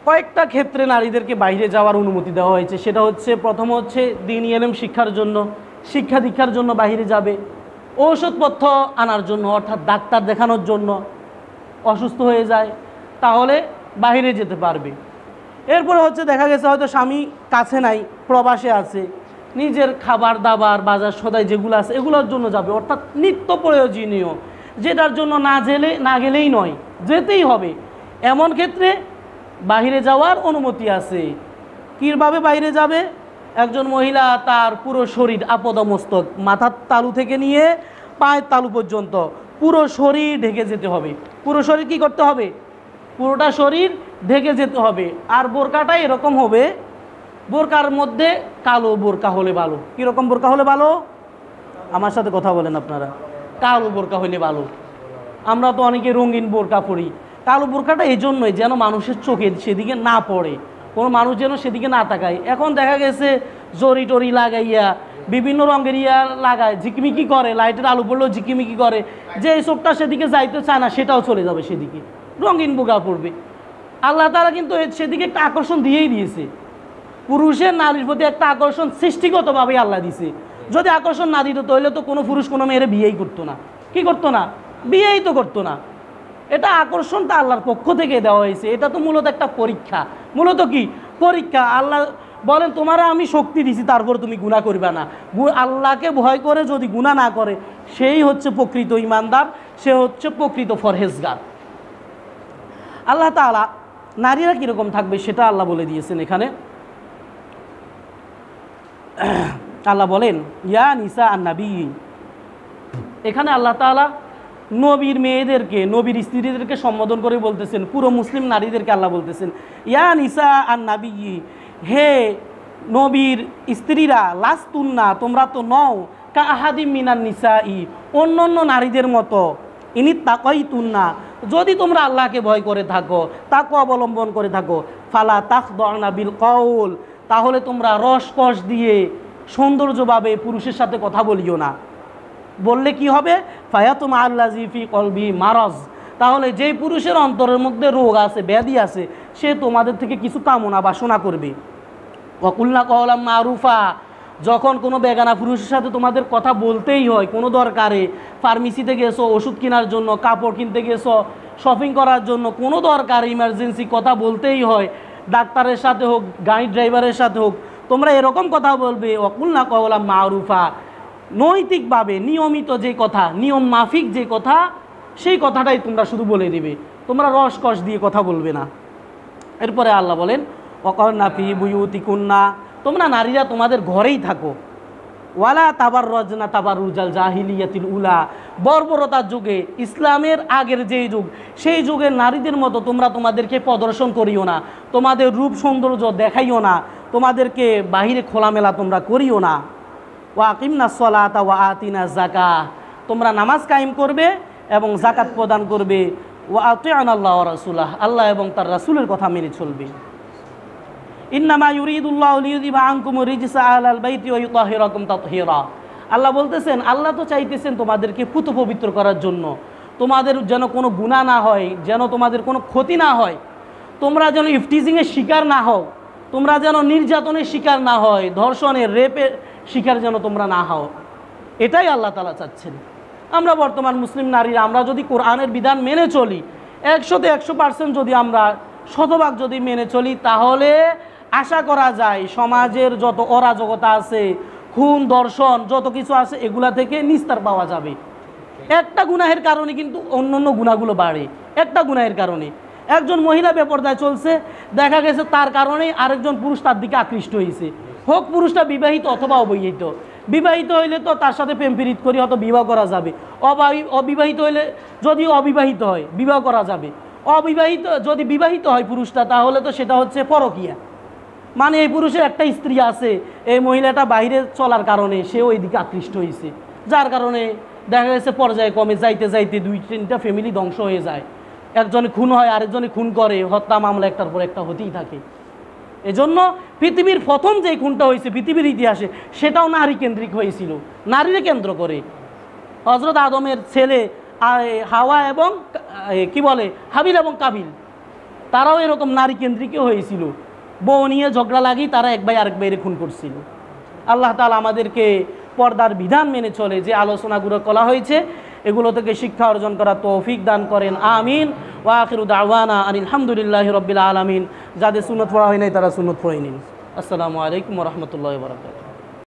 কয়েকটা ক্ষেত্রে নারীদেরকে বাইরে যাওয়ার অনুমতি দেওয়া হয়েছে। সেটা হচ্ছে, প্রথম হচ্ছে দ্বীনি ইলম শিক্ষার জন্য, শিক্ষা দীক্ষার জন্য বাইরে যাবে, ঔষধপত্র আনার জন্য, অর্থাৎ ডাক্তার দেখানোর জন্য। অসুস্থ হয়ে যায় তাহলে বাইরে যেতে পারবে। এরপরে হচ্ছে দেখা গেছে হয়তো স্বামী কাছে নাই, প্রবাসে আছে, নিজের খাবার দাবার বাজার সদাই যেগুলো আছে এগুলোর জন্য যাবে, অর্থাৎ নিত্য প্রয়োজনীয়, যেটার জন্য না গেলেই নয়, যেতেই হবে। এমন ক্ষেত্রে বাইরে যাওয়ার অনুমতি আছে। কীভাবে বাইরে যাবে? একজন মহিলা তার পুরো শরীর আপদমস্তক, মাথার তালু থেকে নিয়ে পায়ের তালু পর্যন্ত পুরো শরীর ঢেকে যেতে হবে। পুরো শরীর কি করতে হবে? পুরোটা শরীর ঢেকে যেতে হবে। আর বোরকাটা এরকম হবে, বোরকার মধ্যে কালো বোরকা হলে ভালো। কীরকম বোরকা হলে ভালো? আমার সাথে কথা বলেন আপনারা। কালো বোরকা হলে ভালো। আমরা তো অনেকে রঙিন বোরকা পরি। কালো বোরকাটা এই জন্যই যেন মানুষের চোখে সেদিকে না পড়ে, কোনো মানুষ যেন সেদিকে না তাকায়। এখন দেখা গেছে জরি টরি লাগাইয়া বিভিন্ন রঙের লাগায়, ঝিকিমিকি করে, লাইটের আলো পড়লেও ঝিকিমিকি করে, যে এই চোখটা সেদিকে যাইতে চায় না সেটাও চলে যাবে সেদিকে, রঙিন বোরকা পড়বে। আল্লাহ তাআলা কিন্তু সেদিকে একটা আকর্ষণ দিয়েই দিয়েছে। পুরুষের নারীর প্রতি একটা আকর্ষণ সৃষ্টিগতভাবেই আল্লাহ দিছে। যদি আকর্ষণ না দিত তাহলে তো কোনো পুরুষ কোনো মেয়ের বিয়েই করতো না। কি করতো না? বিয়েই তো করতো না। এটা আকর্ষণটা আল্লাহর পক্ষ থেকে দেওয়া হয়েছে। এটা তো মূলত একটা পরীক্ষা। মূলত কি? পরীক্ষা। আল্লাহ বলেন তোমারা আমি শক্তি দিছি, তারপর তুমি গুনাহ করবে না। আল্লাহকে ভয় করে যদি গুনাহ না করে, সেই হচ্ছে প্রকৃত ঈমানদার, সে হচ্ছে প্রকৃত ফরহেজগার। আল্লাহ তাআলা নারীরা কীরকম থাকবে সেটা আল্লাহ বলে দিয়েছেন এখানে। আল্লাহ বলেন, ইয়া নিসা আন-নবী। এখানে আল্লাহ তাআলা নবীর মেয়েদেরকে, নবীর স্ত্রীদেরকে সম্বোধন করে বলতেছেন, পুরো মুসলিম নারীদেরকে আল্লাহ বলতেছেন, ইয়া নিসা আন-নবী, হে নবীর স্ত্রীরা, লাস্তুন্না, তোমরা তো নও, কা আহাদিম মিনান নিসাই, অন্য অন্য নারীদের মতো, ইনি তাকাইতুন্না, যদি তোমরা আল্লাহকে ভয় করে থাকো, তাকওয়া অবলম্বন করে থাকো, ফালা তাখদুনা বিল কওল, তাহলে তোমরা রসকস দিয়ে সৌন্দর্যভাবে পুরুষের সাথে কথা বলিও না। বললে কি হবে? ফায়াতুমা আল্লাযী ফি কলবি মারাজ, তাহলে যেই পুরুষের অন্তরের মধ্যে রোগ আছে, ব্যাধি আছে, সে তোমাদের থেকে কিছু কামনা বাসনা করবে। ওয়াকুলনা কওলাম মারুফা, যখন কোনো বেগানা পুরুষের সাথে তোমাদের কথা বলতেই হয়, কোনো দরকারে, ফার্মেসিতে গেছো ওষুধ কেনার জন্য, কাপড় কিনতে গেছো, শপিং করার জন্য, কোনো দরকার ইমার্জেন্সি কথা বলতেই হয়, ডাক্তারের সাথে হোক, গাড়ি ড্রাইভারের সাথে হোক, তোমরা এরকম কথা বলবে। ওয়াকুলনা কওলাম মারুফা, নৈতিকভাবে নিয়মিত যে কথা, নিয়ম মাফিক যে কথা, সেই কথাটাই তোমরা শুধু বলে দিবে, তোমরা রসকস দিয়ে কথা বলবে না। এরপরে আল্লাহ বলেন, ওয়াকারনা ফি বুয়ুতিকুন্না, তোমরা নারীরা তোমাদের ঘরেই থাকো, ওয়ালা তাবাররাজনা তাবাররুজাল জাহিলিয়াতিল উলা, বর্বরতার যুগে, ইসলামের আগের যেই যুগ, সেই যুগের নারীদের মতো তোমরা তোমাদেরকে প্রদর্শন করিও না, তোমাদের রূপ সৌন্দর্য দেখাইও না, তোমাদেরকে বাহিরে খোলামেলা তোমরা করিও না। ওয়া আকিমনাস সালাতা ওয়া আতিনা যাকাত, তোমরা নামাজ কায়েম করবে এবং যাকাত প্রদান করবে। ওয়া আতিউনাল্লাহ ওয়া রাসূলাহ, আল্লাহ এবং তার রাসূলের কথা মেনে চলবে। ইন্নামা ইউরিদুল্লাহু লিইউযিবা আনকুমুর রিজসা আহলাল বাইতি ওয়া ইউতাহিরাকুম তাতহীরা, আল্লাহ বলতেছেন, আল্লাহ তো চাইতেছেন তোমাদেরকে পুত পবিত্র করার জন্য, তোমাদের যেন কোনো গুনাহ না হয়, যেন তোমাদের কোনো ক্ষতি না হয়, তোমরা যেন ইফটিজিংয়ের শিকার না হও, তোমরা যেন নির্যাতনের শিকার না হয়, ধর্ষণের, রেপের শিকার যেন তোমরা না হও, এটাই আল্লাহ তাআলা চাচ্ছেন। আমরা বর্তমান মুসলিম নারীরা আমরা যদি কোরআনের বিধান মেনে চলি, 100-তে 100% যদি আমরা শতভাগ যদি মেনে চলি, তাহলে আশা করা যায় সমাজের যত অরাজকতা আছে, খুন ধর্ষণ যত কিছু আছে, এগুলা থেকে নিস্তার পাওয়া যাবে। একটা গুনাহের কারণে কিন্তু অন্য গুনাহগুলো বাড়ে, একটা গুনাহের কারণে। একজন মহিলা বেপরদায় চলছে, দেখা গেছে তার কারণেই আরেকজন পুরুষ তার দিকে আকৃষ্ট হয়েছে, হোক পুরুষটা বিবাহিত অথবা অবিবাহিত। বিবাহিত হইলে তো তার সাথে প্রেম প্রীত করি হয়তো বিবাহ করা যাবে, অবিবাহিত হইলে যদি অবিবাহিত হয় বিবাহ করা যাবে, অবিবাহিত যদি বিবাহিত হয় পুরুষটা, তাহলে তো সেটা হচ্ছে পরকীয়া। মানে এই পুরুষের একটা স্ত্রী আছে, এই মহিলাটা বাইরে চলার কারণে সে ওই দিকে আকৃষ্ট হয়েছে, যার কারণে দেখা গেছে পর্যায়ে কমে যাইতে যাইতে 2-3টা ফ্যামিলি ধ্বংস হয়ে যায়। একজনে খুন হয়, আরেকজনে খুন করে, হত্যা মামলা একটার পর একটা হতেই থাকে। এজন্য পৃথিবীর প্রথম যে খুনটা হয়েছে পৃথিবীর ইতিহাসে, সেটাও নারী কেন্দ্রিক হয়েছিল, নারীরে কেন্দ্র করে। হযরত আদমের ছেলে হাওয়া এবং কি বলে হাবিল এবং কাবিল, তারাও এরকম নারী কেন্দ্রিকই হয়েছিল। বউ নিয়ে ঝগড়া লাগি তারা এক ভাই আরেক ভাইয়ের খুন করছিল। আল্লাহ তাআলা আমাদেরকে পর্দার বিধান মেনে চলে যে আলোচনাগুলো করা হয়েছে এগুলো থেকে শিক্ষা অর্জন করা তৌফিক দান করেন, আমিন। ওয়া আখিরু দাওয়ানা আনিল হামদুলিল্লাহি রাব্বিল আলামিন। যাদের সুন্নত পড়া হয় নাই তারা সুন্নত পড়ে নিন। আসসালামু আলাইকুম ওয়া রাহমাতুল্লাহি ওয়া বারাকাতুহু।